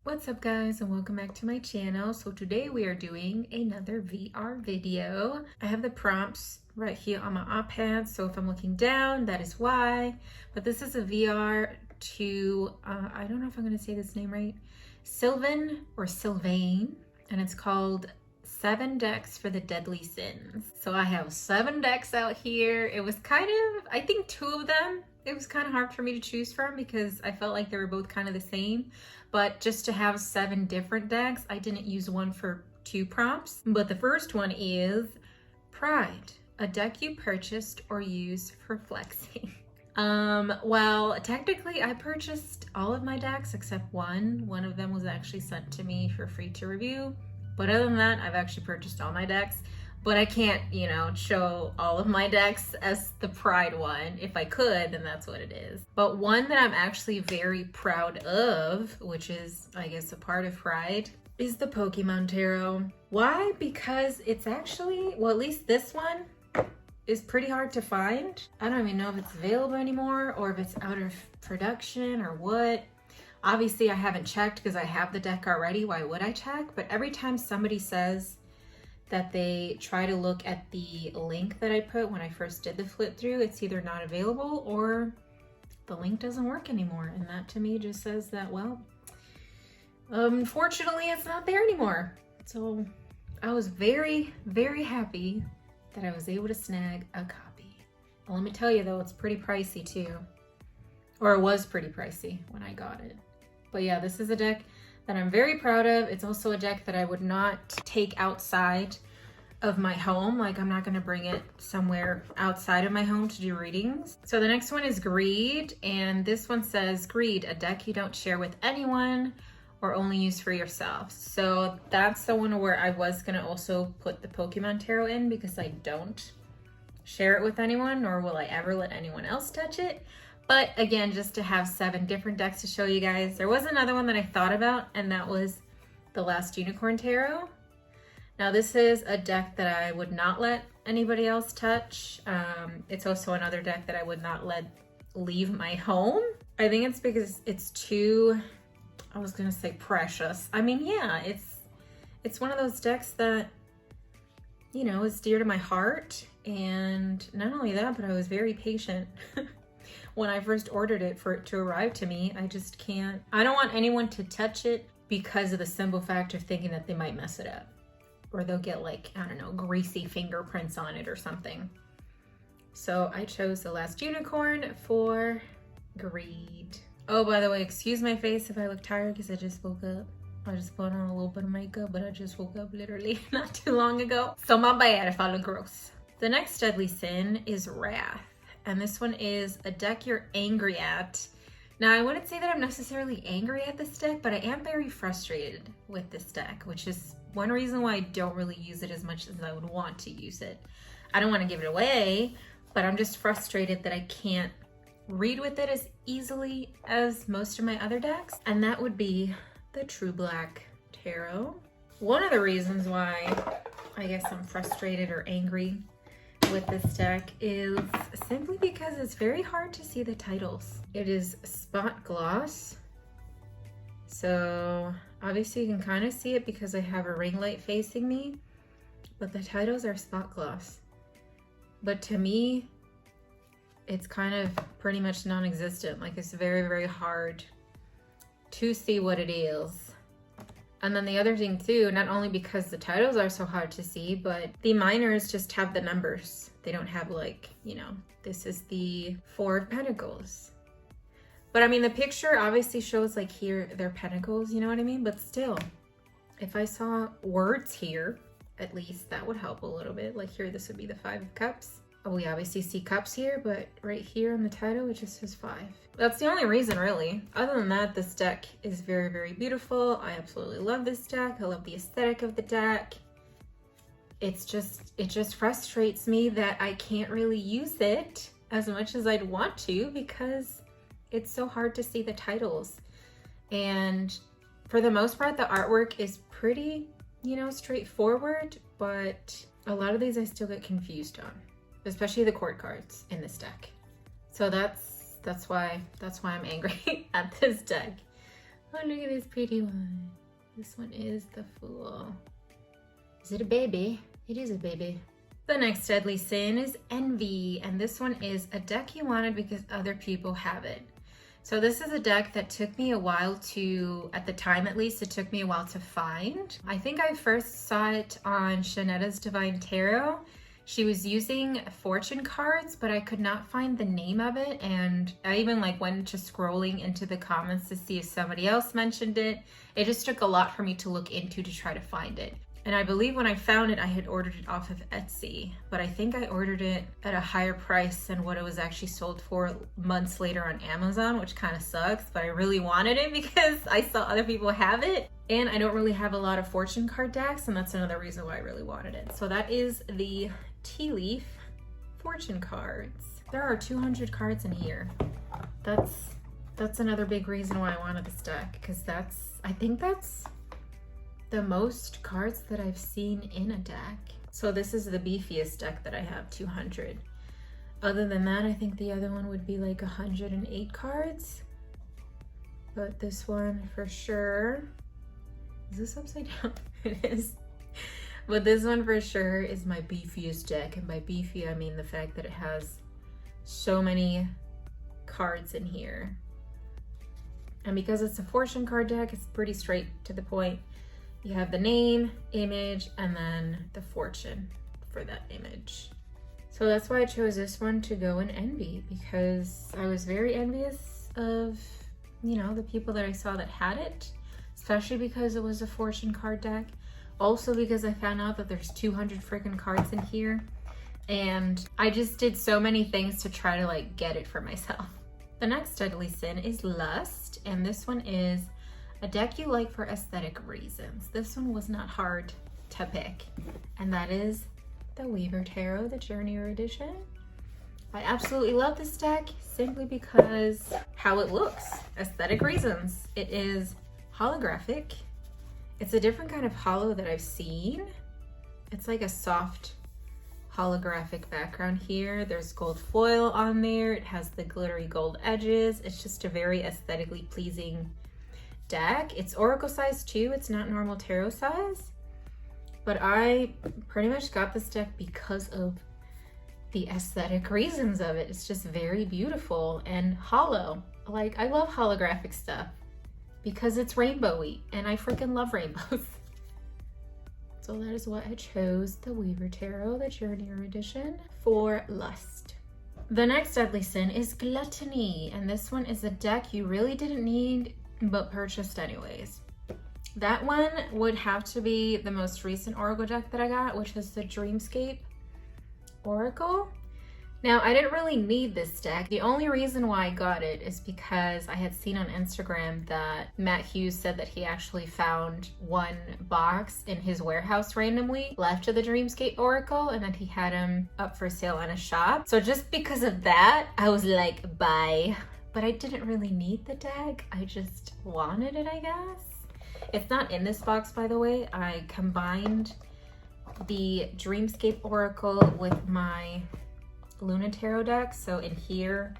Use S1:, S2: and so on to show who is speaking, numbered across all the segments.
S1: What's up guys, and welcome back to my channel. So today we are doing another VR video. I have the prompts right here on my iPad, so if I'm looking down, that is why. But this is a VR to, I don't know if I'm gonna say this name right, Sylvain or Sylvain, and it's called 7 Decks for the Deadly Sins. So I have 7 decks out here. It was kind of, I think 2 of them, it was kind of hard for me to choose from because I felt like they were both kind of the same. But just to have 7 different decks, I didn't use one for 2 prompts. But the first one is Pride, a deck you purchased or use for flexing. Well, technically I purchased all of my decks except one. One of them was actually sent to me for free to review. But other than that, I've actually purchased all my decks. But I can't, show all of my decks as the Pride one. If I could, then that's what it is. But one that I'm actually very proud of, which is, I guess, a part of Pride, is the Pokemon Tarot. Why? Because it's actually, well, at least this one is pretty hard to find. I don't even know if it's available anymore or if it's out of production or what. Obviously, I haven't checked because I have the deck already. Why would I check? But every time somebody says that they try to look at the link that I put when I first did the flip through, it's either not available or the link doesn't work anymore. And that to me just says that, well, unfortunately it's not there anymore. So I was very, very happy that I was able to snag a copy. Well, let me tell you though, it's pretty pricey too. Or it was pretty pricey when I got it. But yeah, this is a deck that I'm very proud of. It's also a deck that I would not take outside of my home. Like, I'm not gonna bring it somewhere outside of my home to do readings. So the next one is Greed, and this one says, Greed, a deck you don't share with anyone or only use for yourself. So that's the one where I was gonna also put the Pokemon Tarot in because I don't share it with anyone, nor will I ever let anyone else touch it. But again, just to have 7 different decks to show you guys. There was another one that I thought about, and that was the Last Unicorn Tarot. Now this is a deck that I would not let anybody else touch. It's also another deck that I would not let leave my home. I think it's because it's too, I was gonna say precious. I mean, yeah, it's one of those decks that, is dear to my heart. And not only that, but I was very patient when I first ordered it for it to arrive to me. I just can't, I don't want anyone to touch it because of the simple fact of thinking that they might mess it up. Or they'll get like, I don't know, greasy fingerprints on it or something. So I chose the Last Unicorn for Greed. Oh, by the way, excuse my face if I look tired because I just woke up. I just put on a little bit of makeup, but I just woke up literally not too long ago. So my bad if I look gross. The next deadly sin is Wrath. And this one is a deck you're angry at. Now, I wouldn't say that I'm necessarily angry at this deck, but I am very frustrated with this deck, which is one reason why I don't really use it as much as I would want to use it. I don't want to give it away, but I'm just frustrated that I can't read with it as easily as most of my other decks, and that would be the True Black Tarot. One of the reasons why I guess I'm frustrated or angry with this deck is simply because it's very hard to see the titles. It is spot gloss, so obviously you can kind of see it because I have a ring light facing me, but the titles are spot gloss. But to me, it's kind of pretty much non-existent. Like, it's very, very hard to see what it is. And then the other thing too, not only because the titles are so hard to see, but the minors just have the numbers. They don't have like, this is the 4 of Pentacles. But I mean, the picture obviously shows like here, they're pentacles, you know what I mean? But still, if I saw words here, at least that would help a little bit. Like here, this would be the 5 of Cups. Oh, we obviously see cups here, but right here on the title, it just says 5. That's the only reason, really. Other than that, this deck is very, very beautiful. I absolutely love this deck. I love the aesthetic of the deck. It just frustrates me that I can't really use it as much as I'd want to because it's so hard to see the titles. And for the most part, the artwork is pretty, straightforward, but a lot of these I still get confused on, especially the court cards in this deck. So that's why I'm angry at this deck. Oh, look at this pretty one. This one is the Fool. Is it a baby? It is a baby. The next deadly sin is envy, and this one is a deck you wanted because other people have it. So this is a deck that took me a while to, at the time at least, it took me a while to find. I think I first saw it on Shanetta's Divine Tarot. She was using fortune cards, but I could not find the name of it, and I even went to scrolling into the comments to see if somebody else mentioned it. It just took a lot for me to look into to try to find it. And I believe when I found it, I had ordered it off of Etsy, but I think I ordered it at a higher price than what it was actually sold for months later on Amazon, which kind of sucks, but I really wanted it because I saw other people have it. And I don't really have a lot of fortune card decks, and that's another reason why I really wanted it. So that is the Tea Leaf fortune cards. There are 200 cards in here. That's another big reason why I wanted this deck, because I think that's the most cards that I've seen in a deck. So this is the beefiest deck that I have, 200. Other than that, I think the other one would be 108 cards. But this one for sure, is this upside down? It is. But this one for sure is my beefiest deck. And by beefy, I mean the fact that it has so many cards in here. And because it's a fortune card deck, it's pretty straight to the point. You have the name, image, and then the fortune for that image. So that's why I chose this one to go in envy, because I was very envious of, the people that I saw that had it, especially because it was a fortune card deck. Also because I found out that there's 200 freaking cards in here, and I just did so many things to try to get it for myself. The next deadly sin is lust, and this one is a deck you like for aesthetic reasons. This one was not hard to pick, and that is the Weaver Tarot, the Journeyer Edition. I absolutely love this deck simply because how it looks. Aesthetic reasons. It is holographic. It's a different kind of holo that I've seen. It's like a soft holographic background here. There's gold foil on there. It has the glittery gold edges. It's just a very aesthetically pleasing deck. It's oracle size too. It's not normal tarot size, but I pretty much got this deck because of the aesthetic reasons of it. It's just very beautiful and hollow. I love holographic stuff because it's rainbowy, and I freaking love rainbows. So that is why I chose the Weaver Tarot, the Journeyer Edition, for lust. The next deadly sin is gluttony, and this one is a deck you really didn't need but purchased anyways. That one would have to be the most recent oracle deck that I got, which is the Dreamscape Oracle. Now, I didn't really need this deck. The only reason why I got it is because I had seen on Instagram that Matt Hughes said that he actually found one box in his warehouse randomly left of the Dreamscape Oracle, and that he had them up for sale on a shop. So just because of that, I was like, bye. But I didn't really need the deck. I just wanted it, I guess. It's not in this box, by the way. I combined the Dreamscape Oracle with my Luna Tarot deck. So in here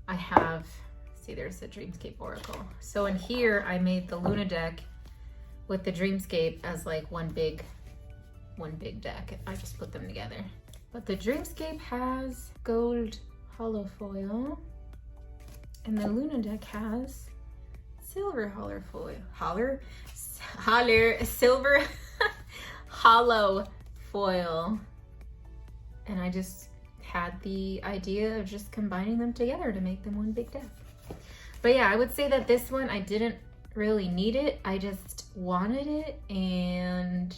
S1: I have, see, there's the Dreamscape Oracle. So in here I made the Luna deck with the Dreamscape as one big deck. I just put them together. But the Dreamscape has gold holo foil, and the Luna deck has silver silver hollow foil. And I just had the idea of just combining them together to make them one big deck. But yeah, I would say that this one, I didn't really need it. I just wanted it, and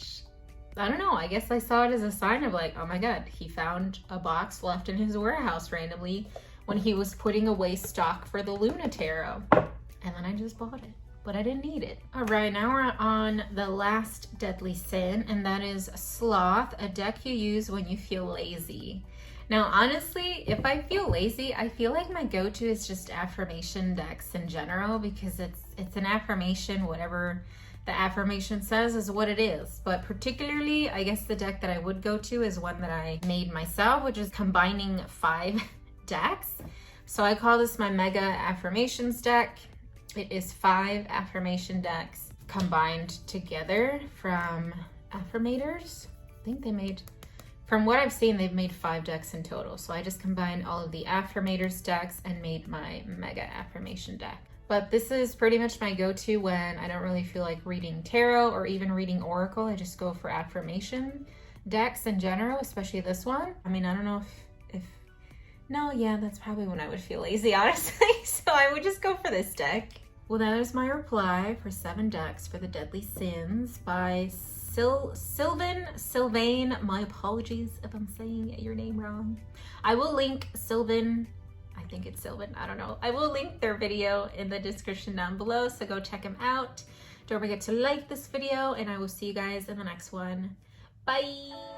S1: I don't know, I guess I saw it as a sign of oh my God, he found a box left in his warehouse randomly when he was putting away stock for the Luna Tarot. And then I just bought it, but I didn't need it. All right, now we're on the last deadly sin, and that is sloth, a deck you use when you feel lazy. Now, honestly, if I feel lazy, I feel like my go-to is just affirmation decks in general, because it's an affirmation. Whatever the affirmation says is what it is. But particularly, I guess the deck that I would go to is one that I made myself, which is combining 5 decks. So I call this my Mega Affirmations deck. It is 5 affirmation decks combined together from Affirmators. I think they made, from what I've seen, they've made 5 decks in total. So I just combined all of the Affirmators decks and made my mega affirmation deck. But this is pretty much my go-to when I don't really feel like reading tarot or even reading oracle. I just go for affirmation decks in general, especially this one. I mean, I don't know if no, yeah, that's probably when I would feel lazy, honestly. So I would just go for this deck. Well, that is my reply for 7 decks for the Deadly Sins by Sylvain. My apologies if I'm saying your name wrong. I will link Sylvain. I think it's Sylvain, I don't know. I will link their video in the description down below, so go check them out. Don't forget to like this video, and I will see you guys in the next one. Bye!